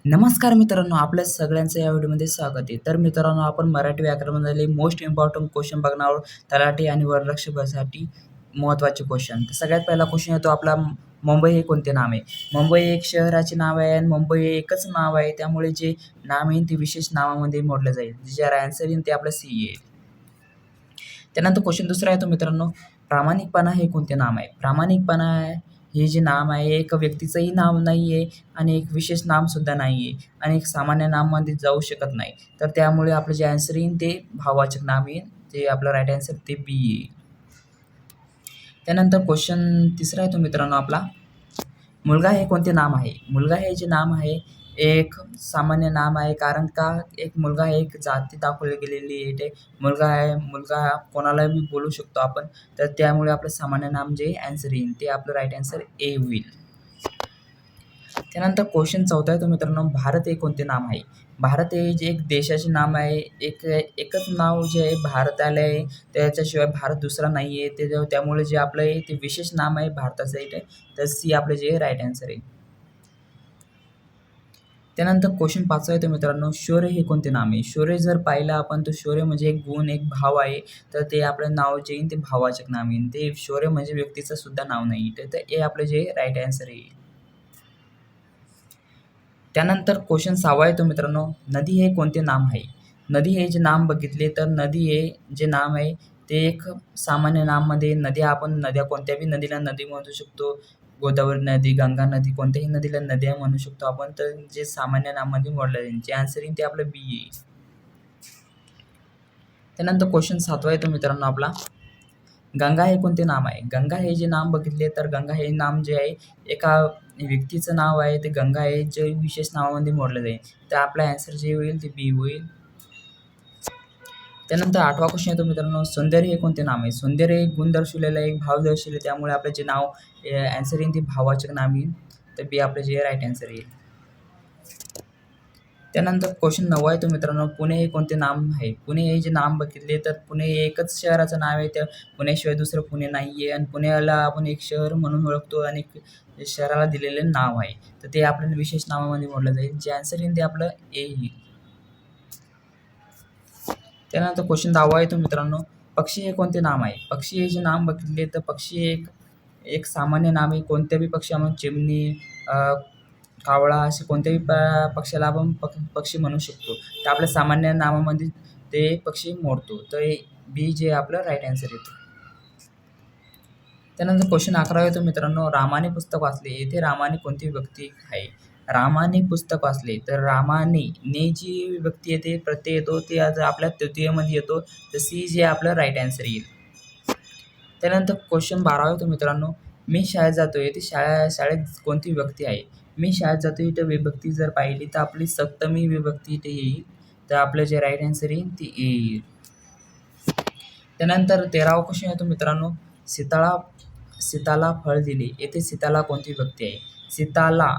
नमस्कार मित्रांनो, आपल्या सगळ्यांचं या व्हिडिओमध्ये स्वागत आहे. तर मित्रांनो, आपण मराठी व्याकरणामधले मोस्ट इम्पॉर्टंट क्वेश्चन बघणार आहोत. तलाठी आणि वररक्षक पदासाठी महत्त्वाचे क्वेश्चन. तर सगळ्यात पहिला क्वेश्चन येतो आपला, मुंबई हे कोणते नाव आहे? मुंबई एक शहराचे नाव आहे आणि मुंबई हे एकच नाव आहे. त्यामुळे जे नाम येईल ते विशेष नावामध्ये मोडलं जाईल. ज्याला आन्सर येईल ते आपलं सी येईल. त्यानंतर क्वेश्चन दुसरा येतो मित्रांनो, प्रामाणिकपणा हे कोणते नाम आहे? प्रामाणिकपणा हे जे नाम आहे एक व्यक्तीचंही नाव नाही आहे आणि एक विशेष नामसुद्धा नाही आहे आणि एक सामान्य नाममध्ये जाऊ शकत नाही. तर त्यामुळे आपलं जे आन्सर येईल ते भाववाचक नाम येईल. ते आपलं राईट आन्सर ते बी येईल. त्यानंतर क्वेश्चन तिसरा येतो मित्रांनो आपला, मुलगा हे कोणते नाम आहे? मुलगा हे जे नाम आहे एक सामान्य नाम आहे, कारण का एक मुलगा हे एक जाती दाखवली गेलेली आहे. ते मुलगा आहे, मुलगा हा कोणालाही मी बोलू शकतो आपण. तर त्यामुळे आपलं सामान्य नाम जे आन्सर येईल ते आपलं राईट आन्सर ए होईल. त्यानंतर क्वेश्चन चौथा आहे तो मित्रांनो, भारत हे कोणते नाम आहे? भारत हे जे एक देशाचे नाम आहे. एकच नाव जे आहे भारताला आहे. त्याच्याशिवाय भारत दुसरा नाही आहे. त्यामुळे जे आपलं आहे ते विशेष नाम आहे भारताचं आहे. तर सी आपलं जे राईट आन्सर आहे. त्यानंतर क्वेश्चन पाचवा आहे तो मित्रांनो, शौर्य हे कोणते नाम आहे? शौर्य जर पाहिलं आपण तर शौर्य म्हणजे एक गुण, एक भाव आहे. तर ते आपलं नाव जे येईल ते भाववाचक नाम येईल. ते शौर्य म्हणजे व्यक्तीचं सुद्धा नाव नाही. तर हे आपलं जे राईट आन्सर येईल. त्यानंतर क्वेश्चन सहावा येतो मित्रांनो, नदी हे कोणते नाम आहे? नदी हे जे नाम बघितले तर नदी हे जे नाम आहे ते एक सामान्य नाममध्ये नद्या कोणत्याही नदीला नदी म्हणू शकतो. गोदावरी नदी, गंगा नदी, कोणत्याही नदीला नद्या म्हणू शकतो आपण. तर जे सामान्य नाममध्ये मोडलं जाईल, जे आन्सर येईल ते आपलं बी येईल. त्यानंतर क्वेश्चन सातवा येतो मित्रांनो आपला, गंगा हे कोणते नाम आहे? गंगा हे जे नाम बघितले तर गंगा हे नाम जे आहे एका व्यक्तीचं नाव आहे. ते गंगा हे जे विशेष नावामध्ये मोडलं जाईल. तर आपला आन्सर जे होईल ते बी होईल. त्यानंतर आठवा क्वेश्चन येतो मित्रांनो, सौंदर्य हे कोणते नाम आहे? सौंदर्य एक गुण दर्शवलेलं आहे, एक भाव दर्शवले. त्यामुळे आपलं जे नाव आन्सर येईल ते भाववाचक नाम येईल. तर बी आपलं जे राईट आन्सर येईल. त्यानंतर क्वेश्चन 9 आहे तो मित्रांनो, पुणे हे कोणते नाम आहे? पुणे हे जे नाम बघितले तर पुणे हे एकच शहराचं नाव आहे. त्या पुण्याशिवाय दुसरं पुणे नाही आहे आणि पुण्याला आपण एक शहर म्हणून ओळखतो आणि एक शहराला दिलेले नाव आहे. तर ते आपल्याला विशेष नावामध्ये मोडलं जाईल. जे आन्सर येईल ते आपलं ए येईल. त्यानंतर क्वेश्चन 10 आहे तो मित्रांनो, पक्षी हे कोणते नाम आहे? पक्षी हे जे नाम बघितले तर पक्षी हे एक सामान्य नाम आहे. कोणत्याही पक्षी आपण चिमणी, कावळा असे कोणत्याही पक्षाला आपण पक्षी म्हणू शकतो. तर आपल्या सामान्य नामामध्ये ते पक्षी मोडतो. तर हे बी जे आपलं राईट आन्सर येतं. त्यानंतर क्वेश्चन 11 येतो मित्रांनो, रामाने पुस्तक वाचले. येथे रामाने कोणती विभक्ती आहे? रामाने पुस्तक वाचले तर रामाने ने जी विभक्ती येते, प्रत्यय येतो, ते आज आपल्या तृतीयमध्ये येतो. तर सी जे आपलं राईट आन्सर येईल. त्यानंतर क्वेश्चन 12 येतो मित्रांनो, मी शाळेत जातो. येथे शाळेत कोणती विभक्ती आहे? मी शाळेत जातो इथं विभक्ती जर पाहिली तर आपली सप्तमी विभक्ती इथे येईल. तर आपलं जे राईट आन्सर येईल ते येईल. त्यानंतर 13वा क्वेश्चन येतो मित्रांनो, सीताला फळ दिले. येथे सीताला कोणती विभक्ती आहे? सीताला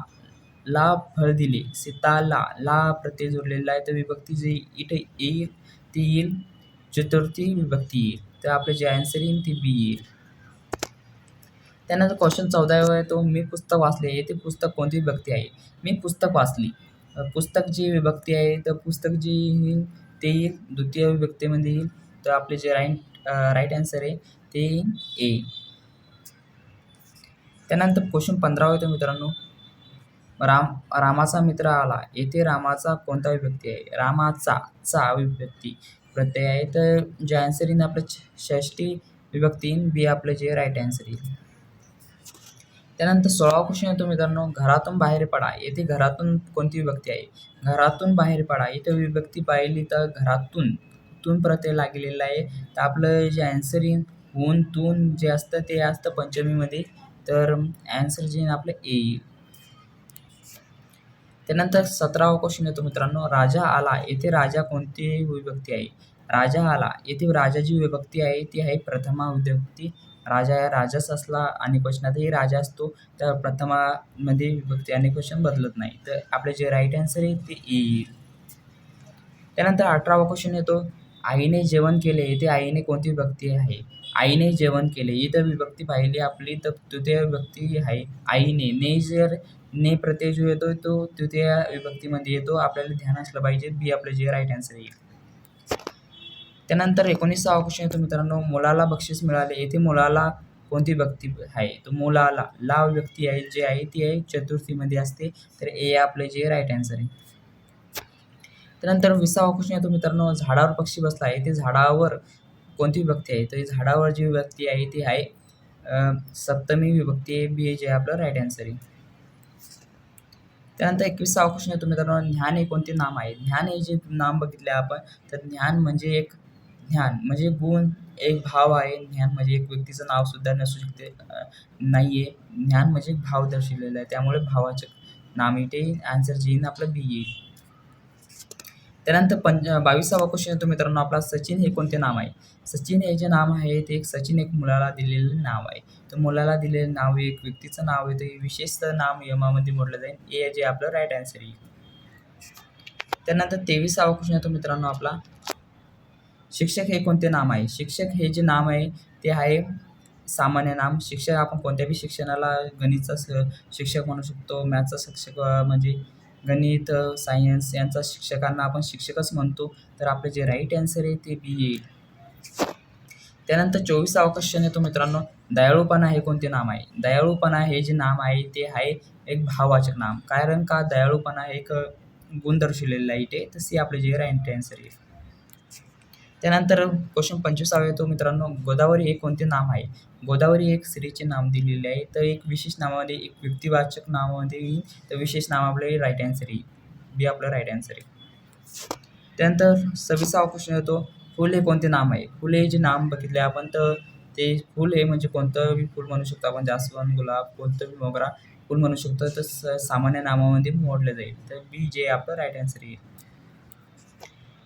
ला फळ दिले. सीताला ला प्रत्यय जोडलेला आहे. तर विभक्ती जी इथे येईल ती येईल चतुर्थी विभक्ती येईल. तर आपलं जे आन्सर येईल ती बी येईल. त्यानंतर क्वेश्चन 14 आहे तो, मी पुस्तक वाचले. येथे पुस्तक कोणती विभक्ती आहे? मी पुस्तक वाचली. पुस्तक जी विभक्ती आहे तर पुस्तक जी येईल ते येईल द्वितीय विभक्तीमध्ये येईल. तर आपले जे राईट आन्सर आहे ते येईल. त्यानंतर क्वेश्चन 15 येतो मित्रांनो, रामाचा मित्र आला. येथे रामाचा कोणता विभक्ती आहे? रामाचा चा विभक्ती प्रत्यय आहे. तर जे आन्सर येईल आपलं षष्ठी विभक्ती येईल. बी आपलं जे राईट आन्सर येईल. त्यानंतर 16वा क्वेश्चन येतो मित्रांनो, घरातून बाहेर पडा. येथे घरातून कोणती विभक्ती आहे? घरातून बाहेर पडा. इथं विभक्ती पाहिली तर घरातून प्रत्यय लागलेला आहे. तर आपलं जे आन्सर येईल ऊन तून जे असतं ते असतं पंचमीमध्ये. तर आन्सर जे येईल आपलं ए येईल. त्यानंतर 17वा क्वेश्चन येतो मित्रांनो, राजा आला. येथे राजा कोणती विभक्ती आहे? राजा आला. येथे राजा जी विभक्ती आहे ती आहे प्रथमा विभक्ती. राजा या राजाच असला आणि क्वेश्चनातही राजा असतो. तर प्रथमामध्ये विभक्ती आणि क्वेश्चन बदलत नाही. तर आपले जे राईट आन्सर आहे ते येईल. त्यानंतर 18वा क्वेश्चन येतो, आईने जेवण केले. येथे आईने कोणती विभक्ती आहे? आईने जेवण केले. इथं विभक्ती पाहिली आपली तर तृतीय विभक्ती आहे आईने. ने प्रत्यय जो येतो तो तृतीय विभक्तीमध्ये येतो. आपल्याला ध्यान असलं पाहिजे. बी आपलं जे राईट आन्सर येईल. त्यानंतर 19वा क्वेश्चन येतो मित्रांनो, मुलाला बक्षीस मिळाले. येथे मुलाला कोणती व्यक्ती आहे? तर मुलाला ला व्यक्ती आहे जी आहे ती आहे चतुर्थीमध्ये असते. तर ए आपलं जे राईट आन्सर आहे. त्यानंतर 20वा क्वेश्चन येतो मित्रांनो, झाडावर पक्षी बसला आहे. ते झाडावर कोणती विभक्ती आहे? तर झाडावर जी विभक्ती आहे ती आहे सप्तमी विभक्ती आहे. बी जे आपलं राईट आन्सर आहे. त्यानंतर 21वा क्वेश्चन येतो मित्रांनो, ज्ञान हे कोणते नाम आहे? ज्ञान हे जे नाम बघितले आपण, तर ज्ञान म्हणजे एक ज्ञान म्हणजे गुण, एक भाव आहे. ज्ञान म्हणजे एक व्यक्तीचं नाव सुद्धा नसू शकते, नाही आहे. ज्ञान म्हणजे भाव दर्शवलेला आहे. त्यामुळे भावाचे नाम येते. आन्सर जे येईल आपलं बी येईल. त्यानंतर 22वा क्वेश्चन येतो मित्रांनो आपला, सचिन हे कोणते नाम आहे? सचिन हे जे नाम आहे ते सचिन एक मुलाला दिलेले नाव आहे. तर मुलाला दिलेलं नाव एक व्यक्तीचं नाव आहे. तर विशेषतः नाम नियमामध्ये मोडलं जाईल. ए जे आपलं राईट आन्सर येईल. त्यानंतर 23वा क्वेश्चन येतो मित्रांनो आपला, शिक्षक हे कोणते नाम आहे? शिक्षक हे जे नाम आहे ते आहे सामान्य नाम. शिक्षक आपण कोणत्याही शिक्षणाला गणितचा शिक्षक म्हणू शकतो, मॅथ्सचा शिक्षक म्हणजे गणित, सायन्स यांचा शिक्षकांना आपण शिक्षकच म्हणतो. तर आपलं जे राईट आन्सर आहे ते बी येईल. त्यानंतर 24वा क्वेश्चन येतो मित्रांनो, दयाळूपणा हे कोणते नाम आहे? दयाळूपणा हे जे नाम आहे ते आहे एक भाववाचक नाम. कारण का दयाळूपणा हे एक गुण दर्शवलेला आहे ते. तर सी आपले जे राईट आन्सर येईल. त्यानंतर क्वेश्चन 25वा येतो मित्रांनो, गोदावरी हे कोणते नाम आहे? गोदावरी एक स्त्रीचे नाम दिलेले आहे. तर एक विशेष नामामध्ये एक व्यक्तिवाचक नामामध्ये येईल. तर विशेष नाम आपले राईट आन्सर येईल. बी आपलं राईट आन्सर येईल. त्यानंतर 26वा क्वेश्चन येतो, फुल हे कोणते नाम आहे? फुल हे जे नाम बघितले आपण, तर ते फुल हे म्हणजे कोणतं फुल म्हणू शकतो आपण, जास्वंद, गुलाब, कोणतं मोगरा फुल म्हणू शकतो. तर सामान्य नामामध्ये मोडलं जाईल. तर बी जे आपलं राईट आन्सर येईल.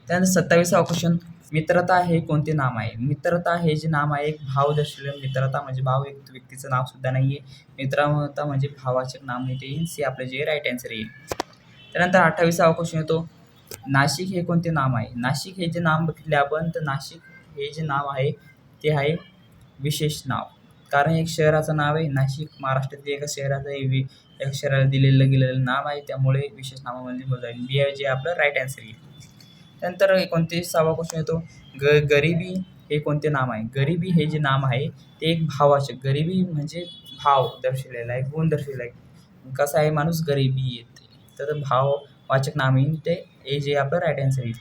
त्यानंतर 27वा क्वेश्चन, मित्रता हे कोणते नाम आहे? मित्रता हे जे नाम आहे एक भाव दर्शवलेलं. मित्रता म्हणजे भाव, एक व्यक्तीचं नाव सुद्धा नाही आहे. मित्रता म्हणजे भावाचक नाम येते येईल. सी आपलं जे राईट आन्सर येईल. त्यानंतर 28वा क्वेश्चन येतो, नाशिक हे कोणते नाम आहे? नाशिक हे जे नाम बघितले आपण, तर नाशिक हे जे नाव आहे ते आहे विशेष नाव. कारण एक शहराचं नाव आहे नाशिक, महाराष्ट्रातील एका शहराचं एका शहराला दिलेलं गेलेलं नाव आहे. त्यामुळे विशेष नावामध्ये मोजाईल. बी जे आपलं राईट आन्सर येईल. त्यानंतर 29वा क्वेश्चन येतो, गरिबी हे कोणते नाम आहे? गरिबी हे जे नाम आहे ते एक भावाचक. गरिबी म्हणजे भाव दर्शवलेला आहे, गुण दर्शवलेला आहे. कसा आहे माणूस गरिबी येते, तर भाववाचक नाम येईल. ते ए जे आपलं राईट आन्सर येईल.